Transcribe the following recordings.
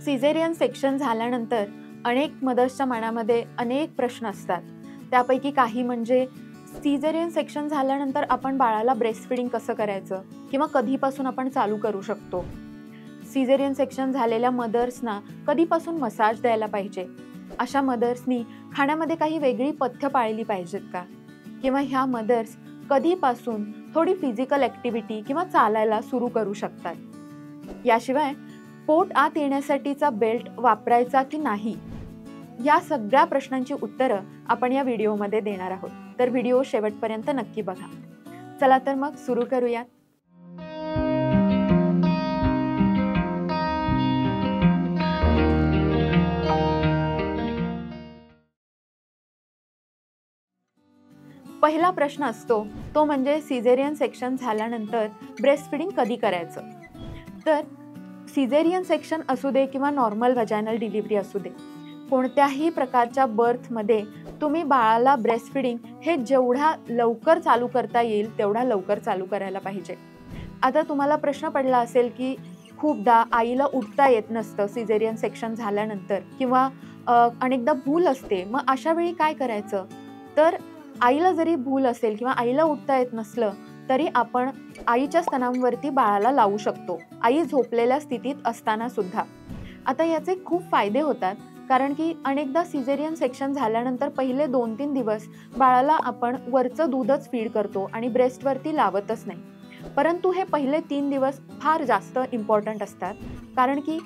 Caesarean section झाल्यानंतर अनेक मदर्सच्या मनामध्ये अनेक प्रश्न असतात. त्यापैकी काही म्हणजे सिझेरियन सेक्शन झाल्यानंतर आपण बाळाला ब्रेस्ट फीडिंग कसं करायचं किंवा कधीपासून आपण चालू करू शकतो. सिझेरियन सेक्शन झालेल्या मदर्सना कधीपासून मसाज द्यायला पाहिजे. अशा मदर्सनी खाण्यामध्ये काही वेगळी पथ्य पाळली पाहिजेत का, किंवा ह्या मदर्स कधीपासून थोडी फिजिकल ॲक्टिव्हिटी किंवा चालायला सुरू करू शकतात. याशिवाय पोट आत येण्यासाठीचा बेल्ट वापरायचा की नाही, या सगळ्या प्रश्नांची उत्तरं आपण या व्हिडिओमध्ये देणार आहोत. तर व्हिडिओ शेवटपर्यंत नक्की बघा. चला तर मग सुरू करूयात. पहिला प्रश्न असतो तो म्हणजे सिझेरियन सेक्शन झाल्यानंतर ब्रेस्ट फीडिंग कधी करायचं. तर सिझेरियन सेक्शन असू दे किंवा नॉर्मल व्हॅजायनल डिलिव्हरी असू दे, कोणत्याही प्रकारच्या बर्थमध्ये तुम्ही बाळाला ब्रेस्ट फीडिंग हे जेवढा लवकर चालू करता येईल तेवढा लवकर चालू करायला पाहिजे. आता तुम्हाला प्रश्न पडला असेल की खूपदा आईला उठता येत नसतं सिझेरियन सेक्शन झाल्यानंतर, किंवा अनेकदा भूल असते. मग अशा वेळी काय करायचं? तर आईला जरी भूल असेल किंवा आईला उठता येत नसलं तरी आपण आईच्या स्तनांवरती बाळाला लावू शकतो, आई झोपलेल्या स्थितीत असताना सुद्धा. आता याचे खूप फायदे होतात, कारण की अनेकदा सिझेरियन सेक्शन झाल्यानंतर पहिले 2-3 दिवस बाळाला आपण वरचं दूधच फीड करतो आणि ब्रेस्टवरती लावतच नाही. परंतु हे पहिले 3 दिवस फार जास्त इम्पॉर्टंट असतात, कारण की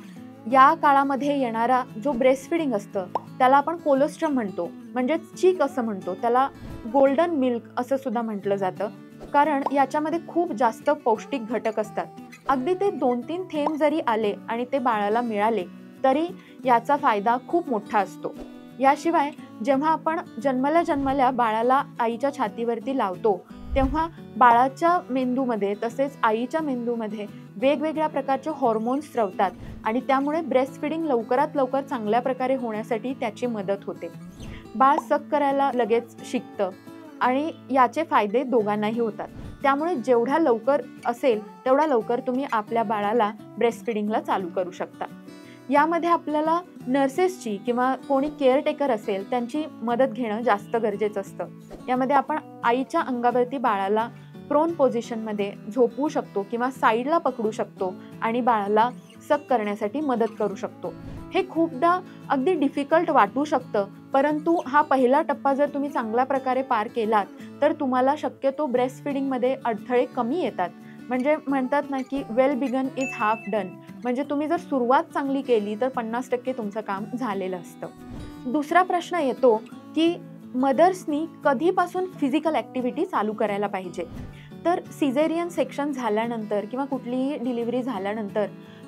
या काळामध्ये येणारा जो ब्रेस्ट फीडिंग असतं त्याला आपण कोलोस्ट्रम म्हणतो, म्हणजे चीक असं म्हणतो. त्याला गोल्डन मिल्क असं सुद्धा म्हटलं जातं, कारण याच्यामध्ये खूप जास्त पौष्टिक घटक असतात. अगदी ते 2-3 थेंब जरी आले आणि ते बाळाला मिळाले तरी याचा फायदा खूप मोठा असतो. याशिवाय जेव्हा आपण जन्मल्या बाळाला आईच्या छातीवरती लावतो तेव्हा बाळाच्या मेंदूमध्ये तसेच आईच्या मेंदूमध्ये वेगवेगळ्या प्रकारचे हॉर्मोन्स स्रवतात आणि त्यामुळे ब्रेस्ट फीडिंग लवकरात लवकर चांगल्या प्रकारे होण्यासाठी त्याची मदत होते. बाळ सक करायला लगेच शिकतं आणि याचे फायदे दोघांनाही होतात. त्यामुळे जेवढा लवकर असेल तेवढा लवकर तुम्ही आपल्या बाळाला ब्रेस्ट फीडिंगला चालू करू शकता. यामध्ये आपल्याला नर्सेसची किंवा कोणी केअरटेकर असेल त्यांची मदत घेणं जास्त गरजेचं असतं. यामध्ये आपण आईच्या अंगावरती बाळाला प्रोन पोझिशनमध्ये झोपवू शकतो किंवा साईडला पकडू शकतो आणि बाळाला सक करण्यासाठी मदत करू शकतो. हे खूपदा अगदी डिफिकल्ट वाटू शकतं, परंतु हा पहिला टप्पा जर तुम्ही चांगल्या प्रकारे पार केलात तर तुम्हाला शक्यतो ब्रेस्ट फीडिंगमध्ये अडथळे कमी येतात. म्हणजे म्हणतात ना की well begun is half done, म्हणजे तुम्ही जर सुरुवात चांगली केली तर 50% तुमचं काम झालेलं असतं. दुसरा प्रश्न येतो की मदर्सनी कधीपासून फिजिकल ॲक्टिव्हिटी चालू करायला पाहिजे. तर सिझेरियन सेक्शन झाल्यानंतर किंवा कुठलीही डिलिव्हरी झाल्यानंतर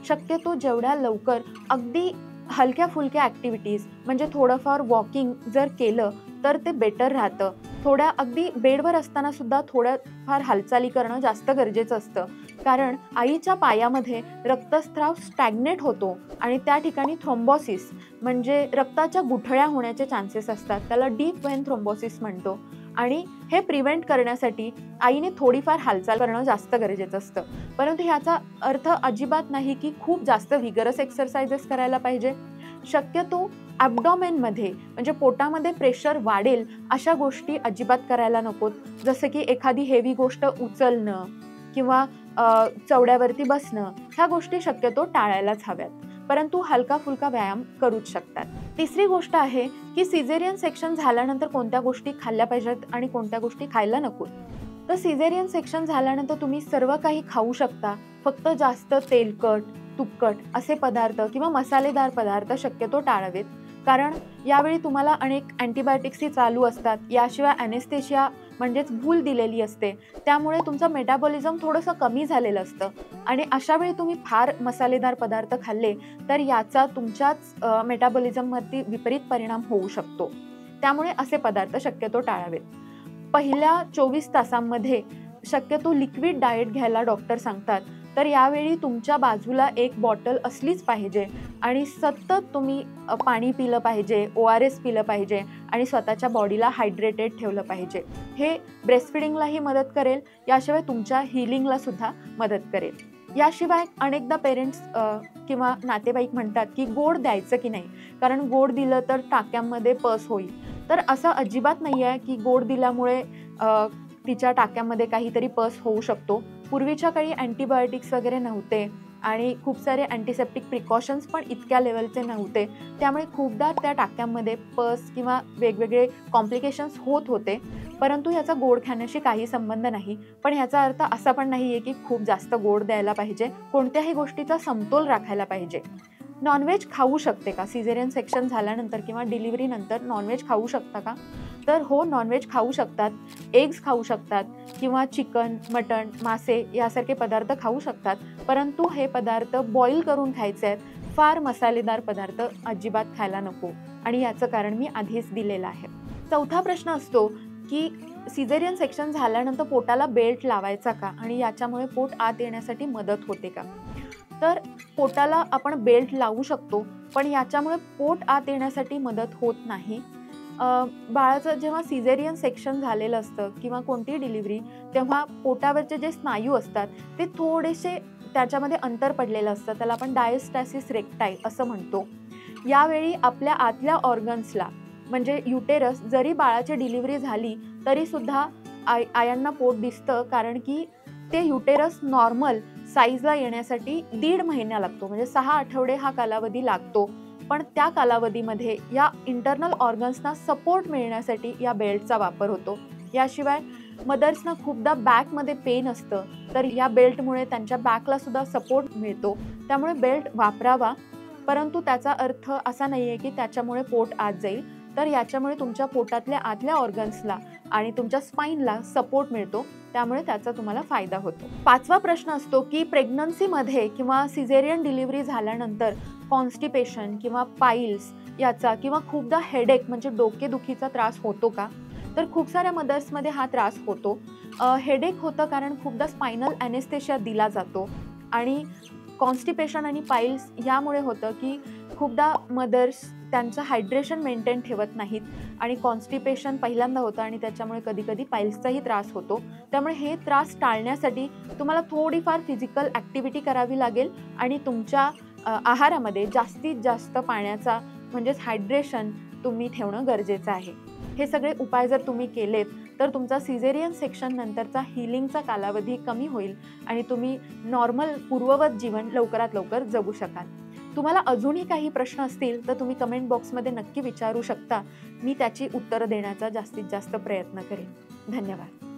शक्यतो जेवढ्या लवकर अगदी हलक्या फुलक्या ॲक्टिव्हिटीज, म्हणजे थोडंफार वॉकिंग जर केलं तर ते बेटर राहतं. थोड्या अगदी बेडवर असताना सुद्धा थोड्याफार हालचाली करणं जास्त गरजेचं असतं, कारण आईच्या पायामध्ये रक्तस्राव स्टॅग्नेट होतो आणि त्या ठिकाणी थ्रोम्बोसिस म्हणजे रक्ताच्या गुठळ्या होण्याचे चान्सेस असतात. त्याला डीप व्हेन थ्रोम्बोसिस म्हणतो आणि हे प्रिव्हेंट करण्यासाठी आईने थोडीफार हालचाल करणं जास्त गरजेचं असतं. परंतु ह्याचा अर्थ अजिबात नाही की खूप जास्त व्हिगरस एक्सरसाइजेस करायला पाहिजे. शक्यतो ॲब्डॉमेनमध्ये म्हणजे पोटामध्ये प्रेशर वाढेल अशा गोष्टी अजिबात करायला नकोत, जसं की एखादी हेवी गोष्ट उचलणं किंवा चवड्यावरती बसणं, ह्या गोष्टी शक्यतो टाळायलाच हव्यात. परंतु हलका फुलका व्यायाम करूच शकतात. तिसरी गोष्ट आहे की सिझेरियन सेक्शन झाल्यानंतर कोणत्या गोष्टी खाल्ल्या पाहिजेत आणि कोणत्या गोष्टी खायला नकोत. तर सिझेरियन सेक्शन झाल्यानंतर तुम्ही सर्व काही खाऊ शकता, फक्त जास्त तेलकट, तुपकट असे पदार्थ किंवा मसालेदार पदार्थ शक्यतो टाळावेत, कारण यावेळी तुम्हाला अनेक अँटीबायोटिक्सही चालू असतात. याशिवाय ॲनेस्थेशिया म्हणजेच भूल दिलेली असते, त्यामुळे तुमचं मेटाबॉलिझम थोडंसं कमी झालेलं असतं आणि अशावेळी तुम्ही फार मसालेदार पदार्थ खाल्ले तर याचा तुमच्याच मेटाबॉलिझमवरती विपरीत परिणाम होऊ शकतो. त्यामुळे असे पदार्थ शक्यतो टाळावेत. पहिल्या 24 तासांमध्ये शक्यतो लिक्विड डाएट घ्यायला डॉक्टर सांगतात. तर यावेळी तुमच्या बाजूला एक बॉटल असलीच पाहिजे आणि सतत तुम्ही पाणी पिलं पाहिजे, ORS पिलं पाहिजे आणि स्वतःच्या बॉडीला हायड्रेटेड ठेवलं पाहिजे. हे ब्रेस्ट फीडिंगलाही मदत करेल, याशिवाय तुमच्या हिलिंगला सुद्धा मदत करेल. याशिवाय अनेकदा पेरेंट्स किंवा नातेवाईक म्हणतात की गोड द्यायचं की नाही, कारण गोड दिलं तर टाक्यांमध्ये पस होईल. तर असं अजिबात नाही आहे की गोड दिल्यामुळे तिच्या टाक्यामध्ये काहीतरी पस होऊ शकतो. पूर्वीच्या काळी अँटीबायोटिक्स वगैरे नव्हते आणि खूप सारे अँटीसेप्टिक प्रिकॉशन्स पण इतक्या लेवलचे नव्हते. त्यामुळे खूपदा त्या टाक्यांमध्ये पस किंवा वेगवेगळे कॉम्प्लिकेशन्स होत होते. परंतु ह्याचा गोड खाण्याशी काही संबंध नाही. पण ह्याचा अर्थ असा पण नाही आहे की खूप जास्त गोड द्यायला पाहिजे. कोणत्याही गोष्टीचा समतोल राखायला पाहिजे. नॉनव्हेज खाऊ शकते का? सिझेरियन सेक्शन झाल्यानंतर किंवा डिलिव्हरीनंतर नॉनव्हेज खाऊ शकता का? तर हो, नॉनव्हेज खाऊ शकतात. एग्स खाऊ शकतात किंवा चिकन, मटण, मासे यासारखे पदार्थ खाऊ शकतात. परंतु हे पदार्थ बॉईल करून खायचे आहेत. फार मसालेदार पदार्थ अजिबात खायला नको आणि याचं कारण मी आधीच दिलेलं आहे. चौथा प्रश्न असतो की सिझेरियन सेक्शन झाल्यानंतर पोटाला बेल्ट लावायचा का आणि याच्यामुळे पोट आत येण्यासाठी मदत होते का? तर पोटाला आपण बेल्ट लावू शकतो, पण याच्यामुळे पोट आत येण्यासाठी मदत होत नाही. बाळाचं जेव्हा सिझेरियन सेक्शन झालेलं असतं किंवा कोणतीही डिलिव्हरी, तेव्हा पोटावरचे जे स्नायू असतात ते थोडेसे त्याच्यामध्ये अंतर पडलेलं असतं. त्याला आपण डायस्टॅसिस रेक्टाई असं म्हणतो. यावेळी आपल्या आतल्या ऑर्गन्सला म्हणजे युटेरस, जरी बाळाची डिलिव्हरी झाली तरीसुद्धा आयांना पोट दिसतं, कारण की ते युटेरस नॉर्मल साईजला येण्यासाठी 1.5 महिना लागतो, म्हणजे 6 आठवडे हा कालावधी लागतो. पण त्या कालावधीमध्ये या इंटरनल ऑर्गन्सना सपोर्ट मिळण्यासाठी या बेल्टचा वापर होतो. याशिवाय मदर्सना खूपदा बॅकमध्ये पेन असतं, तर या बेल्टमुळे त्यांच्या बॅकला सुद्धा सपोर्ट मिळतो. त्यामुळे बेल्ट वापरावा, परंतु त्याचा अर्थ असा नाही आहे की त्याच्यामुळे पोट आत जाईल. तर याच्यामुळे तुमच्या पोटातल्या आतल्या ऑर्गन्सला आणि तुमच्या स्पाईनला सपोर्ट मिळतो, त्यामुळे त्याचा तुम्हाला फायदा होतो. 5वा प्रश्न असतो की प्रेग्नन्सीमध्ये किंवा सिझेरियन डिलिव्हरी झाल्यानंतर कॉन्स्टिपेशन किंवा पाईल्स याचा किंवा खूपदा हेडेक म्हणजे डोकेदुखीचा त्रास होतो का? तर खूप साऱ्या मदर्समध्ये हा त्रास होतो. हेडेक होतं कारण खूपदा स्पायनल ॲनेस्थेशिया दिला जातो आणि कॉन्स्टिपेशन आणि पाईल्स यामुळे होतं की खूपदा मदर्स त्यांचं हायड्रेशन मेंटेन ठेवत नाहीत आणि कॉन्स्टिपेशन पहिल्यांदा होतं आणि त्याच्यामुळे कधीकधी पाईल्सचाही त्रास होतो. त्यामुळे हे त्रास टाळण्यासाठी तुम्हाला थोडीफार फिजिकल ॲक्टिव्हिटी करावी लागेल आणि तुमच्या आहारामध्ये जास्तीत जास्त पाण्याचा म्हणजेच हायड्रेशन तुम्ही ठेवणं गरजेचं आहे. हे सगळे उपाय जर तुम्ही केलेत तर तुमचा सिझेरियन सेक्शन नंतरचा हिलिंगचा कालावधी कमी होईल आणि तुम्ही नॉर्मल पूर्ववत जीवन लवकरात लवकर जगू शकाल. तुम्हाला अजूनही काही प्रश्न असतील तर तुम्ही कमेंट बॉक्समध्ये नक्की विचारू शकता. मी त्याची उत्तरं देण्याचा जास्तीत जास्त प्रयत्न करेन. धन्यवाद.